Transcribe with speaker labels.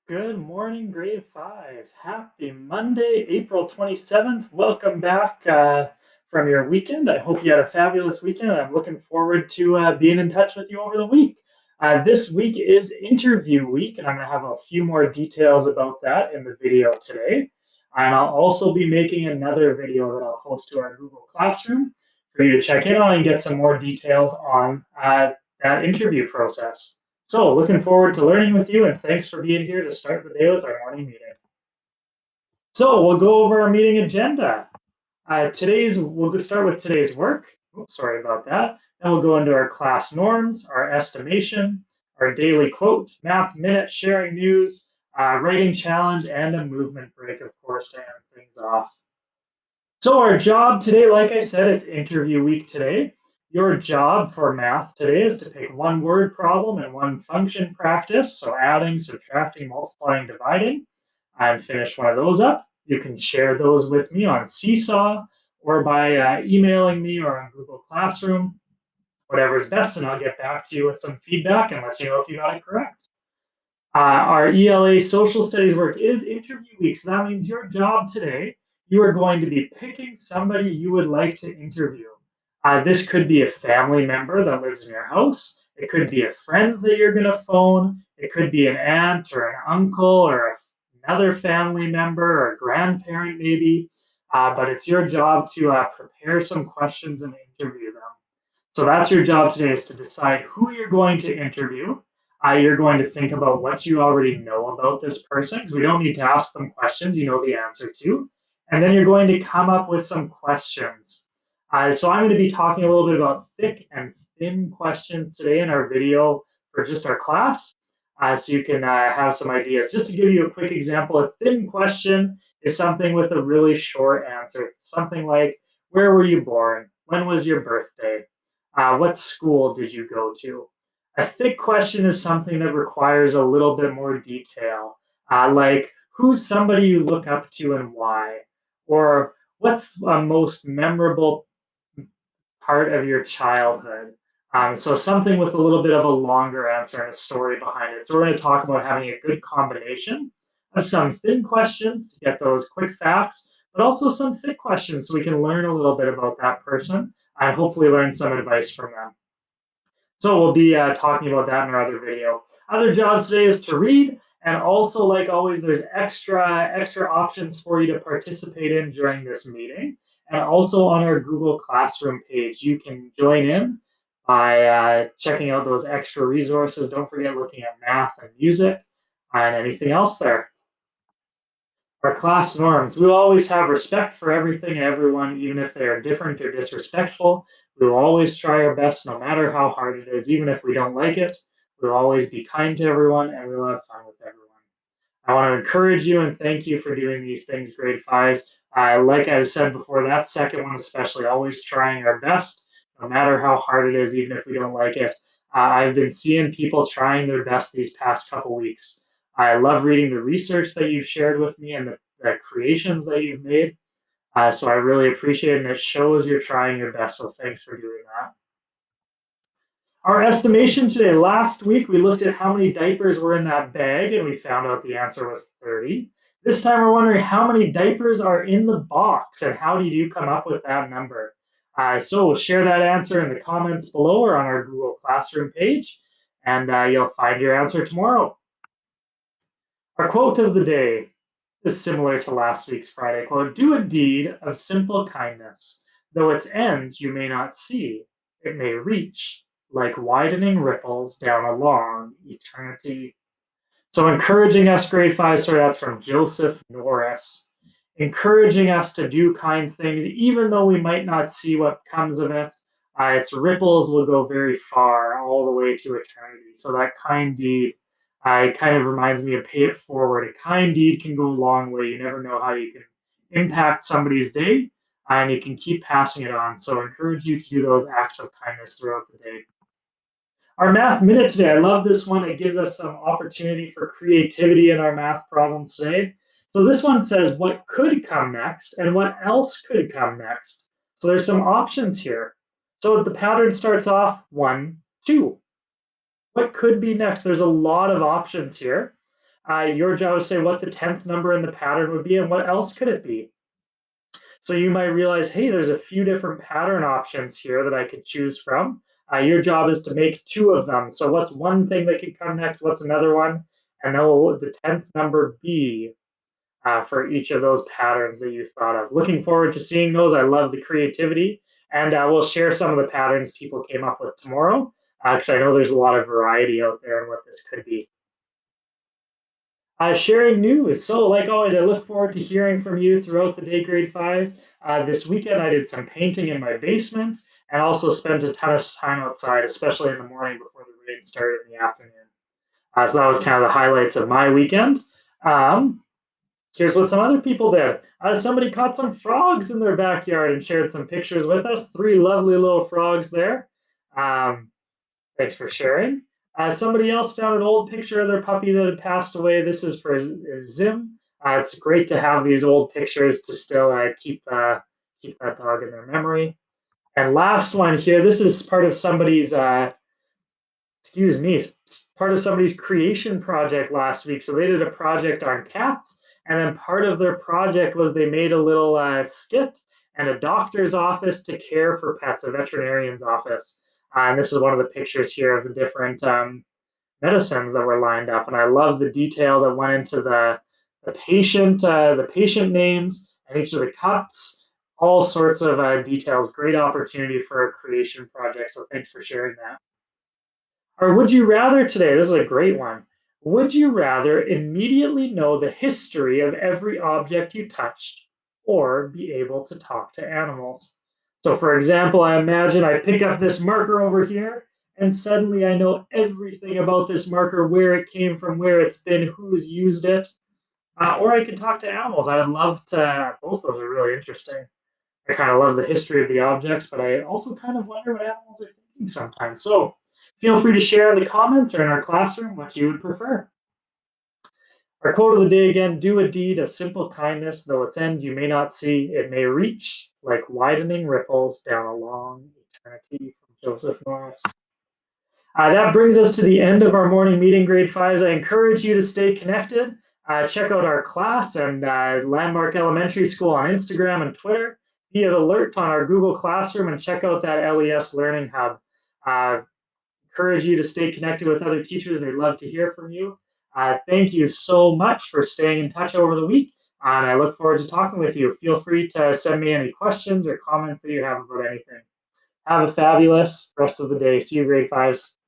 Speaker 1: Good morning, grade fives. Happy Monday, April 27th. Welcome back from your weekend. I hope you had a fabulous weekend. I'm looking forward to being in touch with you over the week. This week is interview week, and I'm going to have a few more details about that in the video today. And I'll also be making another video that I'll post to our Google Classroom for you to check in on and get some more details on that interview process. So, looking forward to learning with you, and thanks for being here to start the day with our morning meeting. So, we'll go over our meeting agenda. We'll start with today's work. Oops, sorry about that. Then we'll go into our class norms, our estimation, our daily quote, math minute, sharing news, writing challenge, and a movement break, of course, to end things off. So our job today, like I said, it's interview week today. Your job for math today is to pick one word problem and one function practice. So adding, subtracting, multiplying, dividing, and finish one of those up. You can share those with me on Seesaw or by emailing me or on Google Classroom, whatever's best, and I'll get back to you with some feedback and let you know if you got it correct. Our ELA social studies work is interview week, so that means your job today, you are going to be picking somebody you would like to interview. This could be a family member that lives in your house. It could be a friend that you're going to phone. It could be an aunt or an uncle or another family member or a grandparent, maybe. But it's your job to prepare some questions and interview them. So that's your job today is to decide who you're going to interview. You're going to think about what you already know about this person because we don't need to ask them questions you know the answer to. And then you're going to come up with some questions. So I'm going to be talking a little bit about thick and thin questions today in our video for just our class. So you can have some ideas. Just to give you a quick example, a thin question is something with a really short answer. Something like, where were you born? When was your birthday? What school did you go to? A thick question is something that requires a little bit more detail, like who's somebody you look up to and why? Or what's the most memorable part of your childhood? So something with a little bit of a longer answer and a story behind it. So we're going to talk about having a good combination of some thin questions to get those quick facts, but also some thick questions so we can learn a little bit about that person and hopefully learn some advice from them. So we'll be talking about that in our other video. Other jobs today is to read, and also, like always, there's extra options for you to participate in during this meeting. And also on our Google Classroom page, you can join in by checking out those extra resources. Don't forget looking at math and music and anything else there. Our class norms. We will always have respect for everything and everyone, even if they are different or disrespectful. We will always try our best, no matter how hard it is, even if we don't like it. We will always be kind to everyone, and we will have fun with everyone. I want to encourage you and thank you for doing these things, grade fives. Like I said before, that second one especially, always trying our best, no matter how hard it is, even if we don't like it. I've been seeing people trying their best these past couple weeks. I love reading the research that you've shared with me and the creations that you've made. So I really appreciate it, and it shows you're trying your best. So thanks for doing that. Our estimation today, last week, we looked at how many diapers were in that bag and we found out the answer was 30. This time we're wondering how many diapers are in the box and how did you come up with that number? So share that answer in the comments below or on our Google Classroom page and you'll find your answer tomorrow. Our quote of the day is similar to last week's Friday quote. Do a deed of simple kindness, though its end you may not see, it may reach like widening ripples down a long eternity. So encouraging us, grade five, sorry, that's from Joseph Norris. Encouraging us to do kind things, even though we might not see what comes of it. Its ripples will go very far, all the way to eternity. So that kind deed it kind of reminds me of pay it forward. A kind deed can go a long way. You never know how you can impact somebody's day, and you can keep passing it on. So I encourage you to do those acts of kindness throughout the day. Our math minute today, I love this one. It gives us some opportunity for creativity in our math problems today. So this one says what could come next and what else could come next. So there's some options here. So the pattern starts off 1, 2. What could be next? There's a lot of options here. Your job is to say what the 10th number in the pattern would be and what else could it be. So you might realize, hey, there's a few different pattern options here that I could choose from. Your job is to make two of them. So what's one thing that could come next? What's another one? And then what would the 10th number be for each of those patterns that you thought of? Looking forward to seeing those. I love the creativity. And we'll share some of the patterns people came up with tomorrow because I know there's a lot of variety out there in what this could be. Sharing news. So, like always, I look forward to hearing from you throughout the day, grade fives. This weekend, I did some painting in my basement and also spent a ton of time outside, especially in the morning before the rain started in the afternoon. So, that was kind of the highlights of my weekend. Um, Here's what some other people did. Somebody caught some frogs in their backyard and shared some pictures with us. Three lovely little frogs there. Um, Thanks for sharing. Somebody else found an old picture of their puppy that had passed away. This is for Zim. It's great to have these old pictures to still keep that dog in their memory. And last one here. This is part of somebody's excuse me, part of somebody's creation project last week. So they did a project on cats, and then part of their project was they made a little skit and a doctor's office to care for pets, a veterinarian's office. And this is one of the pictures here of the different medicines that were lined up. And I love the detail that went into the patient names and each of the cups, all sorts of details. Great opportunity for a creation project. So thanks for sharing that. Or would you rather today, this is a great one. Would you rather immediately know the history of every object you touched or be able to talk to animals? So, for example, I imagine I pick up this marker over here and suddenly I know everything about this marker, where it came from, where it's been, who's used it. Or I could talk to animals. I would love to, both of those are really interesting. I kind of love the history of the objects, but I also kind of wonder what animals are thinking sometimes. So feel free to share in the comments or in our classroom what you would prefer. Our quote of the day again: do a deed of simple kindness, though its end you may not see, it may reach like widening ripples down a long eternity, from Joseph Norris. That brings us to the end of our morning meeting, grade fives. I encourage you to stay connected. Check out our class and Landmark Elementary School on Instagram and Twitter. Be alert on our Google Classroom and check out that LES Learning Hub. Uh, Encourage you to stay connected with other teachers. They'd love to hear from you. Thank you so much for staying in touch over the week, and I look forward to talking with you. Feel free to send me any questions or comments that you have about anything. Have a fabulous rest of the day. See you, grade fives.